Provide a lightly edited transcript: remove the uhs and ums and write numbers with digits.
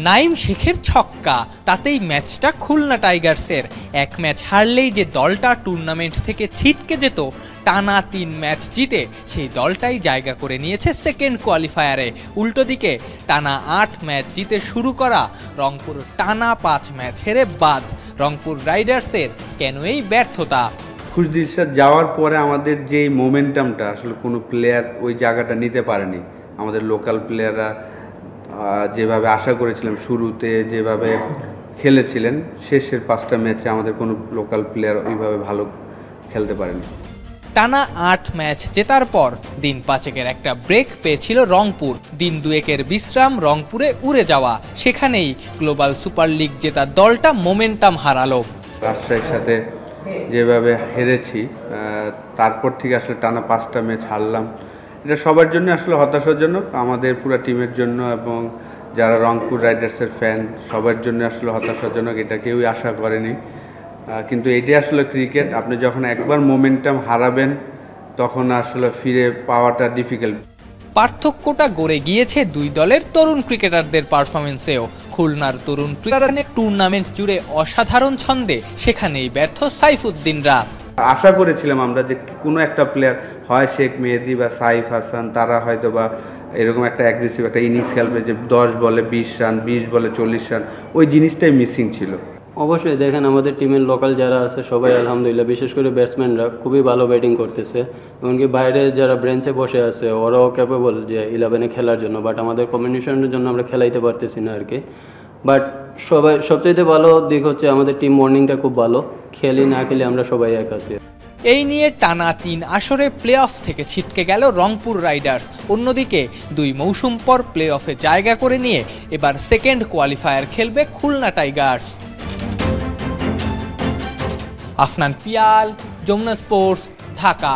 নাইম শেখের ছক্কা, তাতেই ম্যাচটা খুলনা টাইগার্সের। এক ম্যাচ হারলেই যে দলটা টুর্নামেন্ট থেকে ছিটকে যেত, টানা 3 ম্যাচ জিতে সেই দলটাই জায়গা করে নিয়েছে সেকেন্ড কোয়ালিফায়ারে। উল্টো দিকে টানা 8 ম্যাচ জিতে শুরু করা রংপুর টানা 5 ম্যাচ হেরে বাদ। রংপুর রাইডার্সের কেন এই ব্যর্থতা? খুশদিরশাদ যাওয়ার পরে আমাদের যেই মোমেন্টামটা আসলে কোনো প্লেয়ার ওই জায়গাটা নিতে পারেনি। আমাদের লোকাল প্লেয়াররা যেভাবে আশা করেছিলাম শুরুতে যেভাবে খেলেছিলেন, শেষের 5টা ম্যাচে আমাদের কোনো লোকাল প্লেয়ার ওইভাবে ভালো খেলতে পারেনি। টানা 8 ম্যাচ জেতার পর দিন 5 একটা ব্রেক পেয়েছিল রংপুর। দিন 2 বিশ্রাম, রংপুরে উড়ে যাওয়া। সেখানেই গ্লোবাল সুপার লিগ জেতা দলটা মোমেন্টাম হারালো। রাজশাহীর সাথে যেভাবে হেরেছি, তারপর থেকে আসলে টানা 5টা ম্যাচ হারলাম। এটা সবার জন্য আসলে হতাশাজনক, আমাদের পুরো টিমের জন্য এবং যারা রংপুর রাইডার্সের ফ্যান সবার জন্য আসলে হতাশাজনক। এটা কেউই আশা করেনি, কিন্তু এটাই আসলে ক্রিকেট। আপনি যখন একবার মোমেন্টাম হারাবেন তখন আসলে ফিরে পাওয়াটা ডিফিকাল্ট। পার্থক্যটা গড়ে গিয়েছে দুই দলের তরুণ ক্রিকেটারদের পারফরমেন্সেও। খুলনার তরুণ ক্রিকেটারদের টুর্নামেন্ট জুড়ে অসাধারণ ছন্দে, সেখানেই ব্যর্থ সাইফুদ্দিনরা। আশা করেছিলাম আমরা যে কোনো একটা প্লেয়ার, হয় শেখ মেহেদী বা সাইফ হাসান, তারা হয়তো বা এরকম একটা অ্যাগ্রেসিভ একটা ইনিংস খেলবে যে 10 বলে 20 রান, 20 বলে 40 রান। ওই জিনিসটাই মিসিং ছিল। অবশ্যই দেখেন আমাদের টিমের লোকাল যারা আছে সবাই আলহামদুলিল্লাহ, বিশেষ করে ব্যাটসম্যানরা খুবই ভালো ব্যাটিং করতেছে। এমনকি বাইরে যারা বেঞ্চে বসে আছে ওরাও ক্যাপেবল যে 11-এ খেলার জন্য, বাট আমাদের কম্বিনেশনের জন্য আমরা খেলাইতে পারতেছি না আর কি। বাট সবচাইতে ভালো দিক হচ্ছে আমাদের টিম মর্নিংটা খুব ভালো, খেলি না খেলি আমরা সবাই এক আছি। এই নিয়ে টানা 3 আসরে প্লে অফ থেকে ছিটকে গেল রংপুর রাইডার্স। অন্যদিকে 2 মৌসুম পর প্লে অফে জায়গা করে নিয়ে এবার সেকেন্ড কোয়ালিফায়ার খেলবে খুলনা টাইগার্স। আফনান পিয়াল, যমুনা স্পোর্টস, ঢাকা।